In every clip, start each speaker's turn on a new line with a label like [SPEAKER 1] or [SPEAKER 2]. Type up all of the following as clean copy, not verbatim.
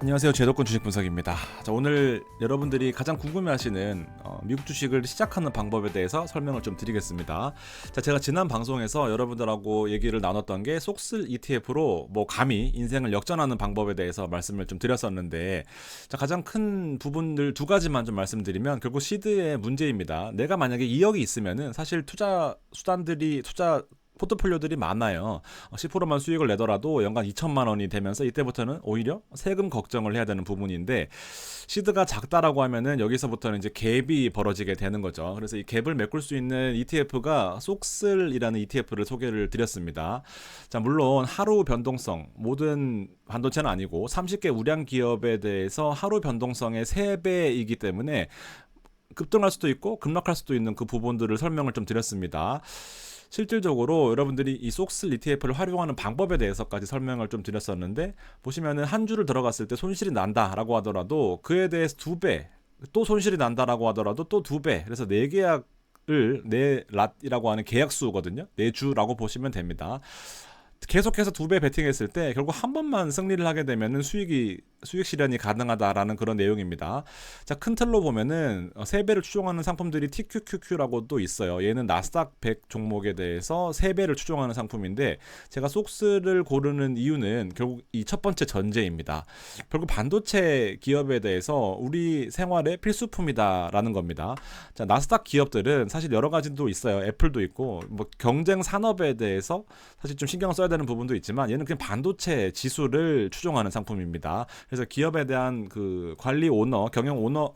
[SPEAKER 1] 안녕하세요. 제도권 주식 분석입니다. 자, 오늘 여러분들이 가장 궁금해하시는 미국 주식을 시작하는 방법에 대해서 설명을 좀 드리겠습니다. 자, 제가 지난 방송에서 여러분들하고 얘기를 나눴던 게 속슬 ETF로 감히 인생을 역전하는 방법에 대해서 말씀을 좀 드렸었는데, 자, 가장 큰 부분들 두 가지만 좀 말씀드리면 결국 시드의 문제입니다. 내가 만약에 2억이 있으면은 사실 투자 수단들이 포트폴리오들이 많아요. 10%만 수익을 내더라도 연간 2천만 원이 되면서 이때부터는 오히려 세금 걱정을 해야 되는 부분인데, 시드가 작다라고 하면은 여기서부터는 이제 갭이 벌어지게 되는 거죠. 그래서 이 갭을 메꿀 수 있는 ETF가 속슬이라는 ETF를 소개를 드렸습니다. 자, 물론 하루 변동성, 모든 반도체는 아니고 30개 우량 기업에 대해서 하루 변동성의 3배이기 때문에 급등할 수도 있고 급락할 수도 있는 그 부분들을 설명을 좀 드렸습니다. 실질적으로 여러분들이 이 속슬 ETF를 활용하는 방법에 대해서까지 설명을 좀 드렸었는데, 보시면은 한 주를 들어갔을 때 손실이 난다라고 하더라도 그에 대해서 2배, 또 손실이 난다라고 하더라도 또 2배, 그래서 4계약을 4랏이라고 하는 계약수거든요. 4주라고 보시면 됩니다. 계속해서 2배 베팅했을 때 결국 한 번만 승리를 하게 되면은 수익 실현이 가능하다라는 그런 내용입니다. 자, 큰 틀로 보면은 3배를 추종하는 상품들이 TQQQ라고도 있어요. 얘는 나스닥 100 종목에 대해서 3배를 추종하는 상품인데, 제가 속스를 고르는 이유는 결국 이 첫 번째 전제입니다. 결국 반도체 기업에 대해서 우리 생활의 필수품이다라는 겁니다. 자, 나스닥 기업들은 사실 여러 가지도 있어요. 애플도 있고 경쟁 산업에 대해서 사실 좀 신경 써야 되는 부분도 있지만, 얘는 그냥 반도체 지수를 추종하는 상품입니다. 그래서 기업에 대한 그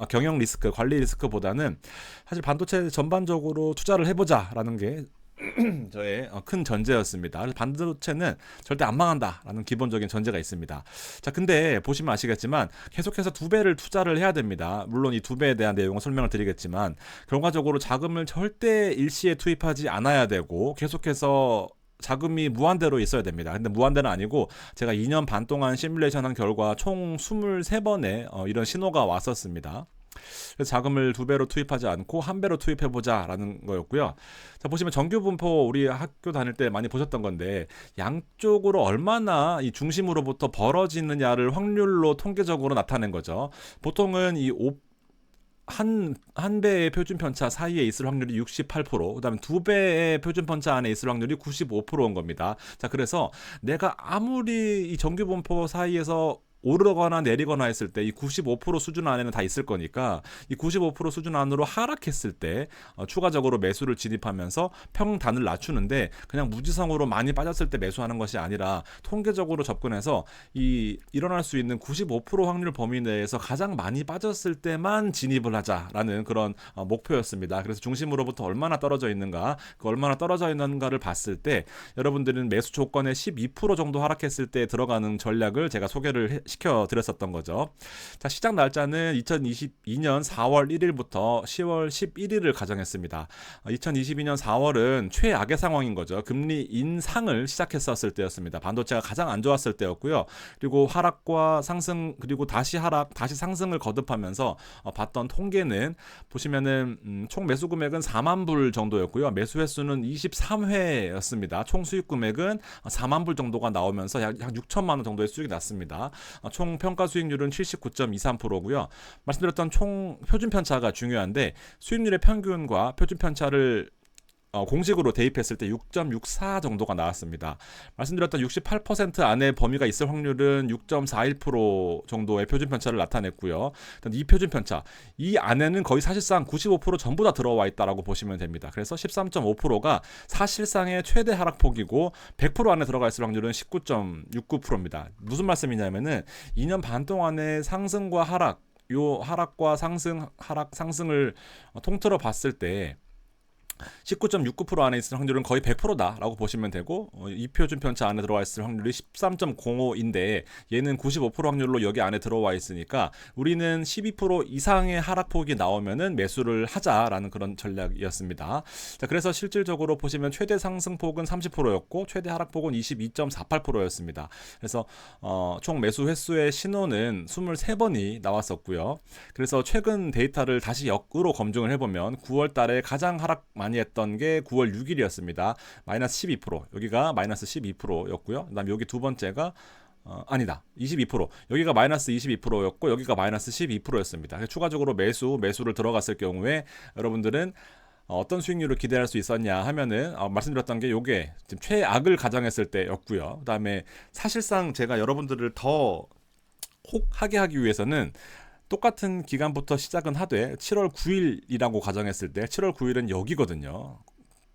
[SPEAKER 1] 경영 리스크, 관리 리스크보다는 사실 반도체 전반적으로 투자를 해보자라는 게 저의 큰 전제였습니다. 그래서 반도체는 절대 안 망한다라는 기본적인 전제가 있습니다. 자, 근데 보시면 아시겠지만 계속해서 2배를 투자를 해야 됩니다. 물론 이 2배에 대한 내용을 설명을 드리겠지만, 결과적으로 자금을 절대 일시에 투입하지 않아야 되고 계속해서 자금이 무한대로 있어야 됩니다. 근데 무한대는 아니고, 제가 2년 반 동안 시뮬레이션 한 결과 총 23번의 이런 신호가 왔었습니다. 그래서 자금을 2배로 투입하지 않고 1배로 투입해보자라는 거였고요. 자, 보시면 정규 분포 우리 학교 다닐 때 많이 보셨던 건데, 양쪽으로 얼마나 이 중심으로부터 벌어지느냐를 확률로 통계적으로 나타낸 거죠. 보통은 이 한 배의 표준 편차 사이에 있을 확률이 68%, 그다음에 2배의 표준 편차 안에 있을 확률이 95%인 겁니다. 자, 그래서 내가 아무리 이 정규 분포 사이에서 오르거나 내리거나 했을 때 이 95% 수준 안에는 다 있을 거니까, 이 95% 수준 안으로 하락했을 때 추가적으로 매수를 진입하면서 평단을 낮추는데, 그냥 무지성으로 많이 빠졌을 때 매수하는 것이 아니라 통계적으로 접근해서 일어날 수 있는 95% 확률 범위 내에서 가장 많이 빠졌을 때만 진입을 하자라는 그런 목표였습니다. 그래서 중심으로부터 얼마나 떨어져 있는가, 얼마나 떨어져 있는가를 봤을 때 여러분들은 매수 조건에 12% 정도 하락했을 때 들어가는 전략을 제가 소개를 시켜드렸었던 거죠. 자, 시작 날짜는 2022년 4월 1일부터 10월 11일을 가정했습니다. 2022년 4월은 최악의 상황인 거죠. 금리 인상을 시작했었을 때였습니다. 반도체가 가장 안 좋았을 때였고요. 그리고 하락과 상승, 그리고 다시 하락, 다시 상승을 거듭하면서 봤던 통계는 보시면은 총 매수 금액은 4만 불 정도였고요. 매수 횟수는 23회였습니다. 총 수익 금액은 4만 불 정도가 나오면서 약 6천만 원 정도의 수익이 났습니다. 총 평가 수익률은 79.23%고요. 말씀드렸던 총 표준 편차가 중요한데, 수익률의 평균과 표준 편차를 공식으로 대입했을 때 6.64 정도가 나왔습니다. 말씀드렸던 68% 안에 범위가 있을 확률은 6.41% 정도의 표준 편차를 나타냈고요. 이 표준 편차, 이 안에는 거의 사실상 95% 전부 다 들어와 있다라고 보시면 됩니다. 그래서 13.5%가 사실상의 최대 하락폭이고, 100% 안에 들어가 있을 확률은 19.69%입니다. 무슨 말씀이냐면은 2년 반 동안의 상승과 하락, 요 하락과 상승을 통틀어 봤을 때 19.69% 안에 있을 확률은 거의 100%다라고 보시면 되고, 이 표준 편차 안에 들어와 있을 확률이 13.05인데 얘는 95% 확률로 여기 안에 들어와 있으니까 우리는 12% 이상의 하락폭이 나오면은 매수를 하자라는 그런 전략이었습니다. 자, 그래서 실질적으로 보시면 최대 상승폭은 30%였고 최대 하락폭은 22.48%였습니다. 그래서 총 매수 횟수의 신호는 23번이 나왔었고요. 그래서 최근 데이터를 다시 역으로 검증을 해보면 9월 달에 가장 하락 많이 했던 게 9월 6일이었습니다. 마이너스 12%, 여기가 마이너스 12%였고요. 그 다음에 여기 두 번째가 아니다. 22%. 여기가 마이너스 22%였고 여기가 마이너스 12%였습니다. 추가적으로 매수를 들어갔을 경우에 여러분들은 어떤 수익률을 기대할 수 있었냐 하면은 말씀드렸던 게 요게 지금 최악을 가정했을 때였고요. 그다음에 사실상 제가 여러분들을 더 혹하게 하기 위해서는 똑같은 기간부터 시작은 하되 7월 9일이라고 가정했을 때 7월 9일은 여기거든요.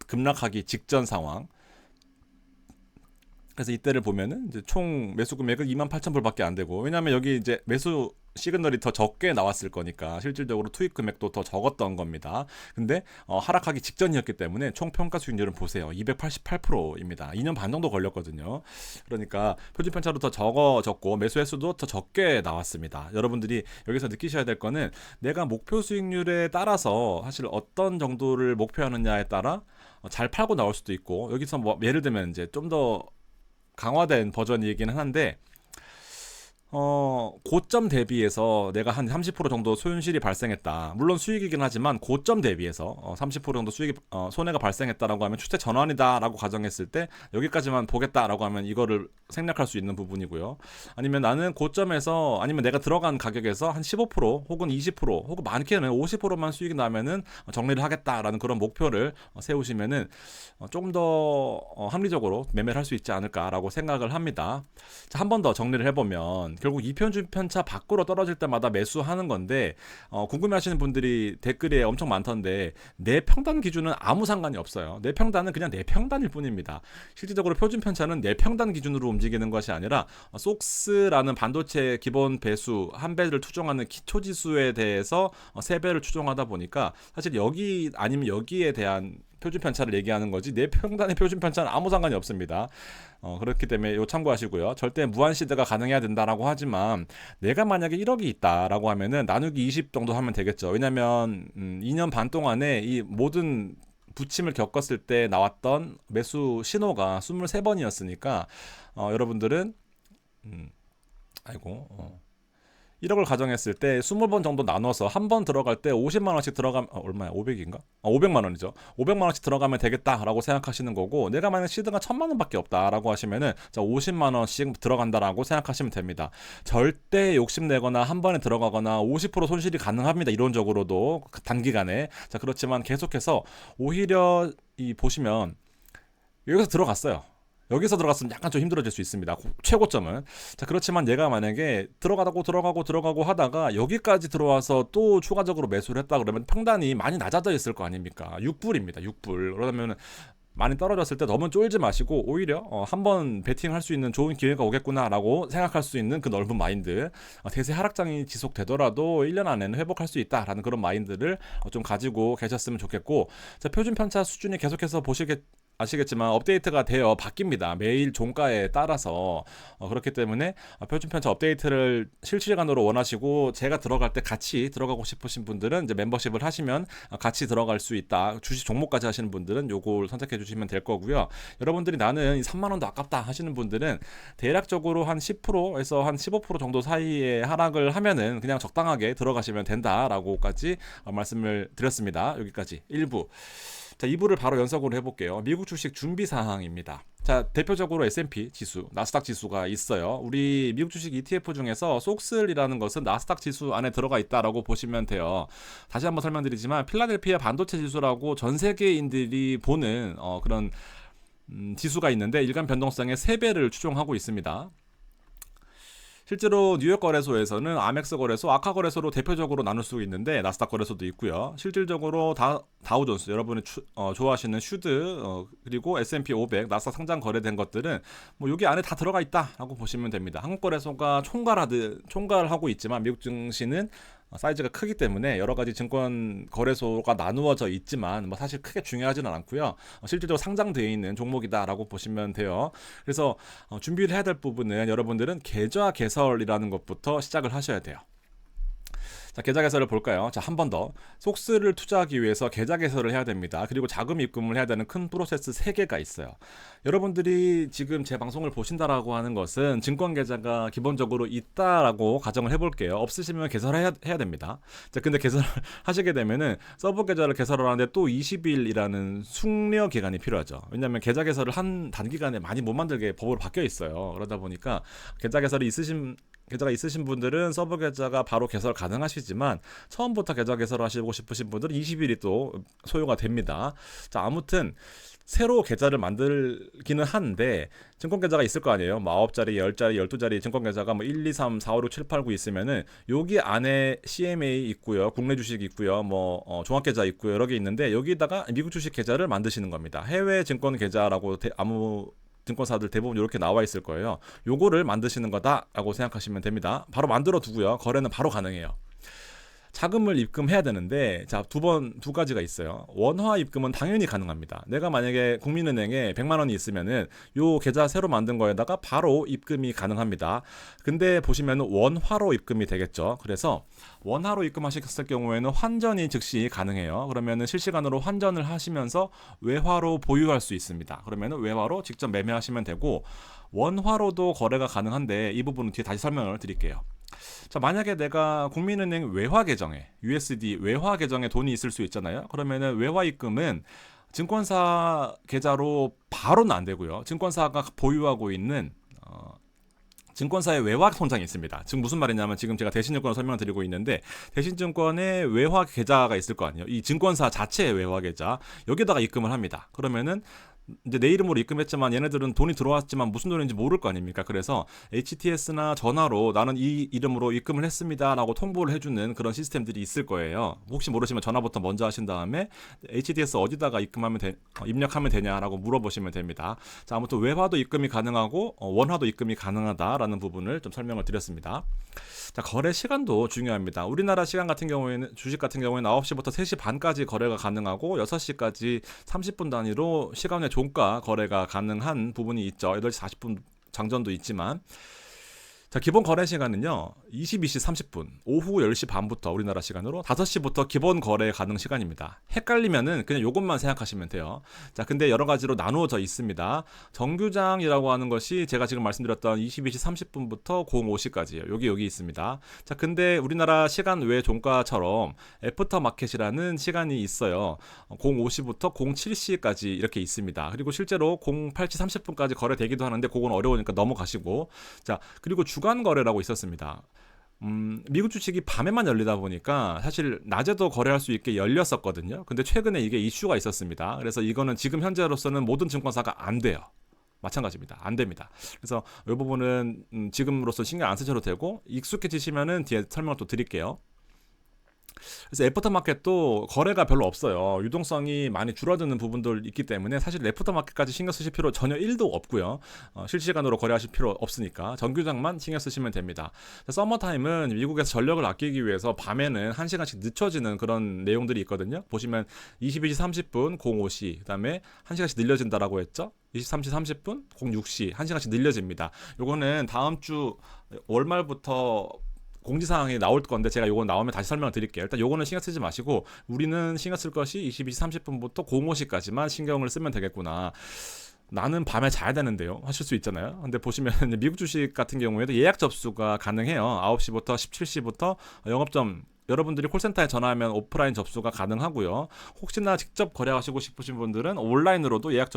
[SPEAKER 1] 급락하기 직전 상황. 그래서 이때를 보면은 이제 총 매수 금액은 28,000불밖에 안 되고, 왜냐하면 여기 이제 매수 시그널이 더 적게 나왔을 거니까 실질적으로 투입 금액도 더 적었던 겁니다. 근데 하락하기 직전이었기 때문에 총 평가 수익률은 보세요. 288%입니다. 2년 반 정도 걸렸거든요. 그러니까 표준 편차도 더 적어졌고 매수 횟수도 더 적게 나왔습니다. 여러분들이 여기서 느끼셔야 될 거는 내가 목표 수익률에 따라서 사실 어떤 정도를 목표하느냐에 따라 잘 팔고 나올 수도 있고, 여기서 뭐 예를 들면 이제 좀 더 강화된 버전이긴 한데 고점 대비해서 내가 한 30% 정도 손실이 발생했다. 물론 수익이긴 하지만 고점 대비해서 30% 정도 수익이 손해가 발생했다라고 하면 추세 전환이다라고 가정했을 때 여기까지만 보겠다라고 하면 이거를 생략할 수 있는 부분이고요. 아니면 나는 고점에서 아니면 내가 들어간 가격에서 한 15% 혹은 20% 혹은 많게는 50%만 수익이 나면은 정리를 하겠다라는 그런 목표를 세우시면은 조금 더 합리적으로 매매를 할 수 있지 않을까라고 생각을 합니다. 자, 한 번 더 정리를 해보면 결국 이평균 편차 밖으로 떨어질 때마다 매수하는 건데, 궁금해하시는 분들이 댓글에 엄청 많던데 내 평단 기준은 아무 상관이 없어요. 내 평단은 그냥 내 평단일 뿐입니다. 실질적으로 표준 편차는 내 평단 기준으로 움직이는 것이 아니라 속스라는 반도체 기본 배수 한 배를 추정하는 기초 지수에 대해서 세 배를 추정하다 보니까 사실 여기 아니면 여기에 대한 표준 편차를 얘기하는 거지 내 평단의 표준 편차는 아무 상관이 없습니다. 그렇기 때문에 이거 참고하시고요. 절대 무한 시드가 가능해야 된다라고 하지만 내가 만약에 1억이 있다라고 하면은 나누기 20 정도 하면 되겠죠. 왜냐면 2년 반 동안에 이 모든 부침을 겪었을 때 나왔던 매수 신호가 23번이었으니까 여러분들은 1억을 가정했을 때 20번 정도 나눠서 한 번 들어갈 때 50만 원씩 들어가면 얼마야? 500인가? 500만 원이죠. 500만 원씩 들어가면 되겠다라고 생각하시는 거고, 내가 만약 시드가 1000만 원밖에 없다라고 하시면은 자 50만 원씩 들어간다라고 생각하시면 됩니다. 절대 욕심내거나 한 번에 들어가거나 50% 손실이 가능합니다. 이론적으로도 단기간에. 자, 그렇지만 계속해서 오히려 보시면 여기서 들어갔어요. 여기서 들어갔으면 약간 좀 힘들어질 수 있습니다. 최고점은. 자, 그렇지만 얘가 만약에 들어가고 하다가 여기까지 들어와서 또 추가적으로 매수를 했다 그러면 평단이 많이 낮아져 있을 거 아닙니까? 6불입니다. 6불. 그러면 많이 떨어졌을 때 너무 쫄지 마시고 오히려 한번 베팅할 수 있는 좋은 기회가 오겠구나라고 생각할 수 있는 그 넓은 마인드, 대세 하락장이 지속되더라도 1년 안에는 회복할 수 있다라는 그런 마인드를 좀 가지고 계셨으면 좋겠고, 자, 표준 편차 수준이 계속해서 아시겠지만 업데이트가 되어 바뀝니다. 매일 종가에 따라서. 그렇기 때문에 표준 편차 업데이트를 실시간으로 원하시고 제가 들어갈 때 같이 들어가고 싶으신 분들은 이제 멤버십을 하시면 같이 들어갈 수 있다. 주식 종목까지 하시는 분들은 요걸 선택해 주시면 될 거고요. 여러분들이 나는 3만 원도 아깝다 하시는 분들은 대략적으로 한 10%에서 한 15% 정도 사이에 하락을 하면은 그냥 적당하게 들어가시면 된다라고까지 말씀을 드렸습니다. 여기까지 1부. 자, 2부를 바로 연속으로 해볼게요. 미국 주식 준비 사항입니다. 자, 대표적으로 S&P 지수, 나스닥 지수가 있어요. 우리 미국 주식 ETF 중에서 속슬이라는 것은 나스닥 지수 안에 들어가 있다라고 보시면 돼요. 다시 한번 설명드리지만 필라델피아 반도체 지수라고 전 세계인들이 보는 그런 지수가 있는데 일간 변동성의 3배를 추종하고 있습니다. 실제로 뉴욕 거래소에서는 아멕스 거래소, 아카 거래소로 대표적으로 나눌 수 있는데 나스닥 거래소도 있고요. 실질적으로 다우존스, 여러분이 좋아하시는 슈드, 그리고 S&P 500, 나스닥 상장 거래된 것들은 뭐 여기 안에 다 들어가 있다라고 보시면 됩니다. 한국 거래소가 총괄하고 있지만 미국 증시는 사이즈가 크기 때문에 여러 가지 증권 거래소가 나누어져 있지만 뭐 사실 크게 중요하지는 않고요. 실질적으로 상장되어 있는 종목이다라고 보시면 돼요. 그래서 준비를 해야 될 부분은 여러분들은 계좌 개설이라는 것부터 시작을 하셔야 돼요. 자, 계좌 개설을 볼까요? 자, 한 번 더. 속스를 투자하기 위해서 계좌 개설을 해야 됩니다. 그리고 자금 입금을 해야 되는 큰 프로세스 3개가 있어요. 여러분들이 지금 제 방송을 보신다라고 하는 것은 증권 계좌가 기본적으로 있다라고 가정을 해볼게요. 없으시면 개설해야 됩니다. 자, 근데 개설을 하시게 되면은 서버 계좌를 개설을 하는데 또 20일이라는 숙려 기간이 필요하죠. 왜냐하면 계좌 개설을 한 단기간에 많이 못 만들게 법으로 바뀌어 있어요. 그러다 보니까 계좌가 있으신 분들은 서버 계좌가 바로 개설 가능하시지만 처음부터 계좌 개설을 하시고 싶으신 분들은 20일이 또 소요가 됩니다. 자, 아무튼 새로 계좌를 만들기는 하는데 증권 계좌가 있을 거 아니에요. 뭐 9자리, 10자리, 12자리 증권 계좌가 뭐 1, 2, 3, 4, 5, 6, 7, 8, 9 있으면은 여기 안에 CMA 있고요. 국내 주식 있고요. 뭐 종합 계좌 있고요. 여러 개 있는데 여기다가 미국 주식 계좌를 만드시는 겁니다. 해외 증권 계좌라고 아무 증권사들 대부분 이렇게 나와 있을 거예요. 요거를 만드시는 거다라고 생각하시면 됩니다. 바로 만들어 두고요. 거래는 바로 가능해요. 자금을 입금해야 되는데 자, 두 가지가 있어요. 원화 입금은 당연히 가능합니다. 내가 만약에 국민은행에 100만 원이 있으면은 요 계좌 새로 만든 거에다가 바로 입금이 가능합니다. 근데 보시면은 원화로 입금이 되겠죠. 그래서 원화로 입금하셨을 경우에는 환전이 즉시 가능해요. 그러면은 실시간으로 환전을 하시면서 외화로 보유할 수 있습니다. 그러면은 외화로 직접 매매하시면 되고 원화로도 거래가 가능한데 이 부분은 뒤에 다시 설명을 드릴게요. 자, 만약에 내가 국민은행 외화 계정에 USD 외화 계정에 돈이 있을 수 있잖아요. 그러면은 외화 입금은 증권사 계좌로 바로는 안 되고요. 증권사가 보유하고 있는 증권사의 외화 통장이 있습니다. 지금 무슨 말이냐면 지금 제가 대신증권을 설명을 드리고 있는데 대신증권의 외화 계좌가 있을 거 아니에요. 이 증권사 자체의 외화 계좌 여기다가 입금을 합니다. 그러면은 이제 내 이름으로 입금했지만 얘네들은 돈이 들어왔지만 무슨 돈인지 모를 거 아닙니까? 그래서 HTS나 전화로 나는 이 이름으로 입금을 했습니다라고 통보를 해주는 그런 시스템들이 있을 거예요. 혹시 모르시면 전화부터 먼저 하신 다음에 HTS 어디다가 입력하면 되냐라고 물어보시면 됩니다. 자, 아무튼 외화도 입금이 가능하고 원화도 입금이 가능하다라는 부분을 좀 설명을 드렸습니다. 자, 거래 시간도 중요합니다. 우리나라 시간 같은 경우에는 주식 같은 경우에는 9시부터 3시 반까지 거래가 가능하고 6시까지 30분 단위로 시간의 종가 거래가 가능한 부분이 있죠. 8시 40분 장전도 있지만 자, 기본 거래 시간은요 22시 30분 오후 10시 반부터 우리나라 시간으로 5시부터 기본 거래 가능 시간입니다. 헷갈리면은 그냥 요것만 생각하시면 돼요. 자, 근데 여러 가지로 나누어져 있습니다. 정규장이라고 하는 것이 제가 지금 말씀드렸던 22시 30분부터 05시까지예요. 여기 있습니다. 자, 근데 우리나라 시간 외 종가처럼 애프터 마켓이라는 시간이 있어요. 05시부터 07시까지 이렇게 있습니다. 그리고 실제로 08시 30분까지 거래되기도 하는데 그건 어려우니까 넘어가시고 자, 그리고 주간 거래라고 있었습니다. 미국 주식이 밤에만 열리다 보니까 사실 낮에도 거래할 수 있게 열렸었거든요. 근데 최근에 이게 이슈가 있었습니다. 그래서 이거는 지금 현재로서는 모든 증권사가 안 돼요. 마찬가지입니다. 안 됩니다. 그래서 이 부분은 지금으로서 신경 안 쓰셔도 되고 익숙해지시면은 뒤에 설명을 또 드릴게요. 그래서 애프터마켓도 거래가 별로 없어요. 유동성이 많이 줄어드는 부분들 있기 때문에 사실 애프터마켓까지 신경 쓰실 필요 전혀 1도 없고요. 실시간으로 거래하실 필요 없으니까 정규장만 신경 쓰시면 됩니다. 서머타임은 미국에서 전력을 아끼기 위해서 밤에는 1시간씩 늦춰지는 그런 내용들이 있거든요. 보시면 22시 30분 05시 그다음에 1시간씩 늘려진다라고 했죠. 23시 30분 06시 1시간씩 늘려집니다. 요거는 다음 주 월말부터 공지사항이 나올 건데 제가 요거 나오면 다시 설명을 드릴게요. 일단 요거는 신경 쓰지 마시고 우리는 신경 쓸 것이 22시 30분부터 05시까지만 신경을 쓰면 되겠구나. 나는 밤에 자야 되는데요 하실 수 있잖아요. 근데 보시면 미국 주식 같은 경우에도 예약 접수가 가능해요. 9시부터 17시부터 영업점 여러분들이 콜센터에 전화하면 오프라인 접수가 가능하고요. 혹시나 직접 거래하시고 싶으신 분들은 온라인으로도 예약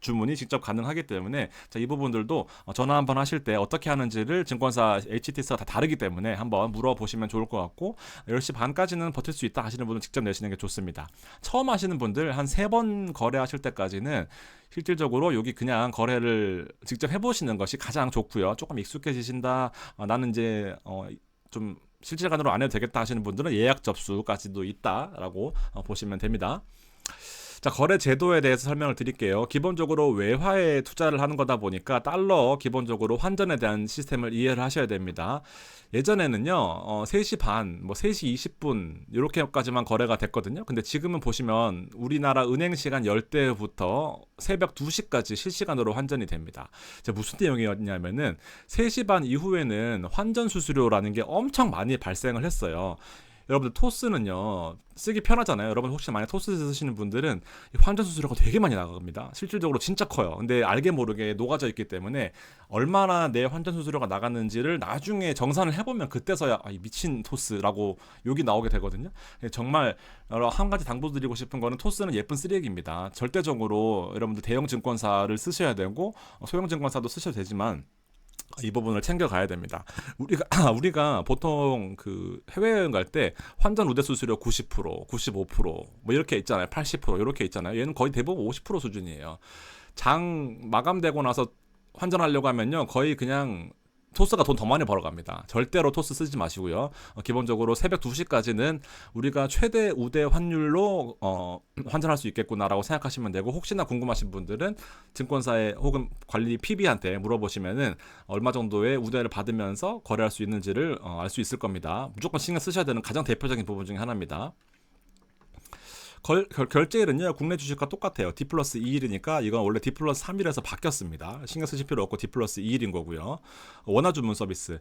[SPEAKER 1] 주문이 직접 가능하기 때문에 자, 이 부분들도 전화 한번 하실 때 어떻게 하는지를 증권사 HTS가 다 다르기 때문에 한번 물어보시면 좋을 것 같고 10시 반까지는 버틸 수 있다 하시는 분은 직접 내시는 게 좋습니다. 처음 하시는 분들 한 3번 거래하실 때까지는 실질적으로 여기 그냥 거래를 직접 해보시는 것이 가장 좋고요. 조금 익숙해지신다. 나는 이제 좀 실시간으로 안 해도 되겠다 하시는 분들은 예약 접수까지도 있다라고 보시면 됩니다. 자, 거래 제도에 대해서 설명을 드릴게요. 기본적으로 외화에 투자를 하는 거다 보니까 달러 기본적으로 환전에 대한 시스템을 이해를 하셔야 됩니다. 예전에는요, 3시 반, 뭐 3시 20분 이렇게까지만 거래가 됐거든요. 근데 지금은 보시면 우리나라 은행 시간 10대부터 새벽 2시까지 실시간으로 환전이 됩니다. 무슨 내용이었냐면은 3시 반 이후에는 환전 수수료라는 게 엄청 많이 발생을 했어요. 여러분들 토스는요 쓰기 편하잖아요. 여러분 혹시 만약 토스 쓰시는 분들은 환전 수수료가 되게 많이 나갑니다. 실질적으로 진짜 커요. 근데 알게 모르게 녹아져 있기 때문에 얼마나 내 환전 수수료가 나갔는지를 나중에 정산을 해보면 그때서야 이 미친 토스라고 욕이 나오게 되거든요. 정말 한 가지 당부드리고 싶은 거는 토스는 예쁜 쓰레기입니다. 절대적으로 여러분들 대형 증권사를 쓰셔야 되고 소형 증권사도 쓰셔도 되지만 이 부분을 챙겨가야 됩니다. 우리가 보통 그 해외여행 갈 때 환전 우대 수수료 90%, 95%뭐 이렇게 있잖아요. 80% 이렇게 있잖아요. 얘는 거의 대부분 50% 수준이에요. 장 마감되고 나서 환전하려고 하면요 거의 그냥 토스가 돈 더 많이 벌어갑니다. 절대로 토스 쓰지 마시고요. 기본적으로 새벽 2시까지는 우리가 최대 우대 환율로 환전할 수 있겠구나라고 생각하시면 되고, 혹시나 궁금하신 분들은 증권사에 혹은 관리 PB한테 물어보시면은 얼마 정도의 우대를 받으면서 거래할 수 있는지를 알 수 있을 겁니다. 무조건 신경 쓰셔야 되는 가장 대표적인 부분 중에 하나입니다. 결제일은요 국내 주식과 똑같아요. D 플러스 2일이니까 이건 원래 D 플러스 3일에서 바뀌었습니다. 신경 쓰실 필요 없고 D 플러스 2일인 거고요. 원화 주문 서비스.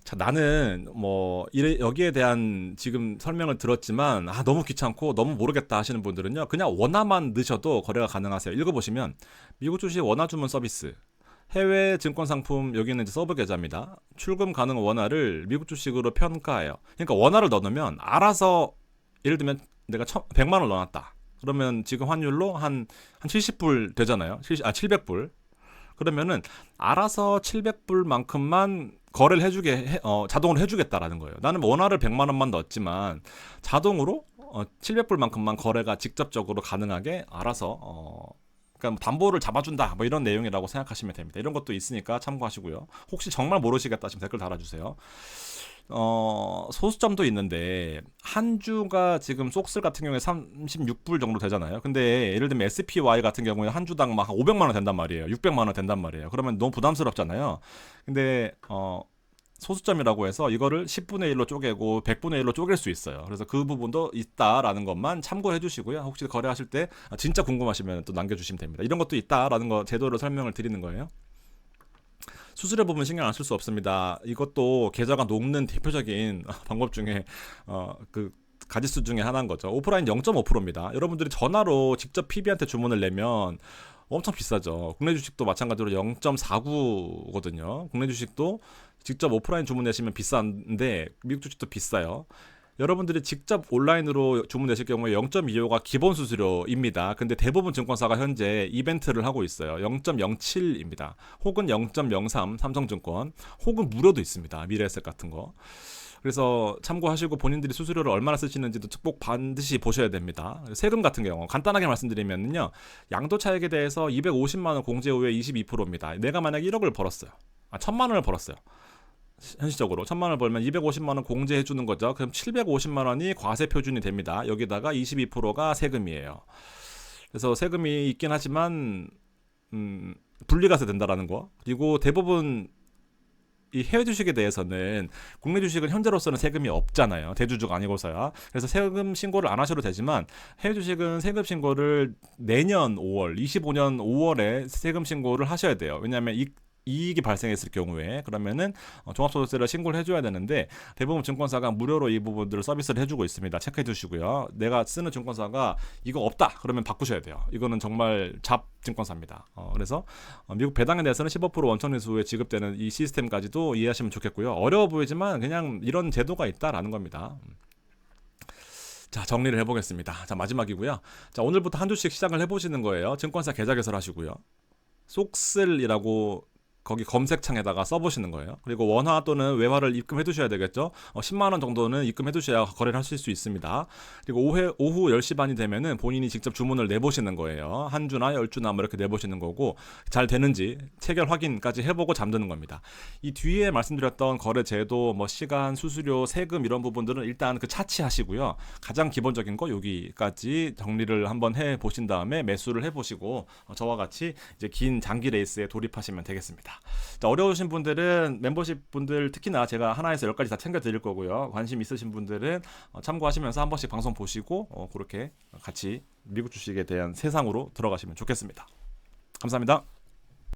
[SPEAKER 1] 자, 나는 뭐 여기에 대한 지금 설명을 들었지만 너무 귀찮고 너무 모르겠다 하시는 분들은요 그냥 원화만 넣으셔도 거래가 가능하세요. 읽어보시면 미국 주식 원화 주문 서비스, 해외 증권 상품, 여기는 이제 서브 계좌입니다. 출금 가능 원화를 미국 주식으로 평가해요. 그러니까 원화를 넣으면 알아서, 예를 들면 내가 100만 원 넣어놨다. 그러면 지금 환율로 한 70불 되잖아요. 700불. 그러면은 알아서 700불만큼만 거래를 자동으로 해주겠다라는 거예요. 나는 원화를 100만 원만 넣었지만 자동으로 700불만큼만 거래가 직접적으로 가능하게 알아서 그러니까 담보를 잡아준다 뭐 이런 내용이라고 생각하시면 됩니다. 이런 것도 있으니까 참고하시고요. 혹시 정말 모르시겠다 싶으면 댓글 달아주세요. 소수점도 있는데 한 주가 지금 속슬 같은 경우에 36불 정도 되잖아요. 근데 예를 들면 SPY 같은 경우에 한 주당 막 500만 원 된단 말이에요. 600만 원 된단 말이에요. 그러면 너무 부담스럽잖아요. 근데 소수점이라고 해서 이거를 10분의 1로 쪼개고 100분의 1로 쪼갤 수 있어요. 그래서 그 부분도 있다라는 것만 참고해 주시고요. 혹시 거래하실 때 진짜 궁금하시면 또 남겨주시면 됩니다. 이런 것도 있다라는 거 제도로 설명을 드리는 거예요. 수수료 부분 신경 안 쓸 수 없습니다. 이것도 계좌가 녹는 대표적인 방법 중에 그 가지수 중에 하나인 거죠. 오프라인 0.5%입니다. 여러분들이 전화로 직접 PB한테 주문을 내면 엄청 비싸죠. 국내 주식도 마찬가지로 0.49거든요. 국내 주식도 직접 오프라인 주문 내시면 비싼데 미국 주식도 비싸요. 여러분들이 직접 온라인으로 주문 내실 경우에 0.25가 기본 수수료입니다. 근데 대부분 증권사가 현재 이벤트를 하고 있어요. 0.07입니다. 혹은 0.03 삼성증권, 혹은 무료도 있습니다. 미래에셋 같은 거. 그래서 참고하시고 본인들이 수수료를 얼마나 쓰시는지도 꼭 반드시 보셔야 됩니다. 세금 같은 경우 간단하게 말씀드리면요, 양도 차익에 대해서 250만 원 공제 후에 22%입니다. 내가 만약 1억을 벌었어요. 1000만 원을 벌었어요. 현실적으로 1000만 원을 벌면 250만 원 공제해 주는 거죠. 그럼 750만 원이 과세 표준이 됩니다. 여기다가 22%가 세금이에요. 그래서 세금이 있긴 하지만 분리가세 된다라는 거. 그리고 대부분 이 해외 주식에 대해서는 국내 주식은 현재로서는 세금이 없잖아요. 대주주가 아니고서야. 그래서 세금 신고를 안 하셔도 되지만 해외 주식은 세금 신고를 내년 5월, 25년 5월에 세금 신고를 하셔야 돼요. 왜냐하면 이익이 발생했을 경우에 그러면은 종합소득세를 신고를 해줘야 되는데 대부분 증권사가 무료로 이 부분들을 서비스를 해주고 있습니다. 체크해 주시고요. 내가 쓰는 증권사가 이거 없다 그러면 바꾸셔야 돼요. 이거는 정말 잡 증권사입니다. 그래서 미국 배당에 대해서는 15% 원천리수 후에 지급되는 이 시스템까지도 이해하시면 좋겠고요. 어려워 보이지만 그냥 이런 제도가 있다라는 겁니다. 자, 정리를 해보겠습니다. 자, 마지막이고요. 자, 오늘부터 한 주씩 시작을 해보시는 거예요. 증권사 계좌 개설하시고요. 속슬이라고 거기 검색창에다가 써보시는 거예요. 그리고 원화 또는 외화를 입금해 두셔야 되겠죠. 10만 원 정도는 입금해 두셔야 거래를 하실 수 있습니다. 그리고 오후 10시 반이 되면은 본인이 직접 주문을 내보시는 거예요. 한 주나 10주나 뭐 이렇게 내보시는 거고, 잘 되는지 체결 확인까지 해보고 잠드는 겁니다. 이 뒤에 말씀드렸던 거래 제도, 뭐 시간, 수수료, 세금 이런 부분들은 일단 그 차치하시고요. 가장 기본적인 거 여기까지 정리를 한번 해 보신 다음에 매수를 해 보시고, 저와 같이 이제 긴 장기 레이스에 돌입하시면 되겠습니다. 자, 어려우신 분들은 멤버십 분들 특히나 제가 하나에서 10가지 다 챙겨 드릴 거고요. 관심 있으신 분들은 참고하시면서 한 번씩 방송 보시고 그렇게 같이 미국 주식에 대한 세상으로 들어가시면 좋겠습니다. 감사합니다.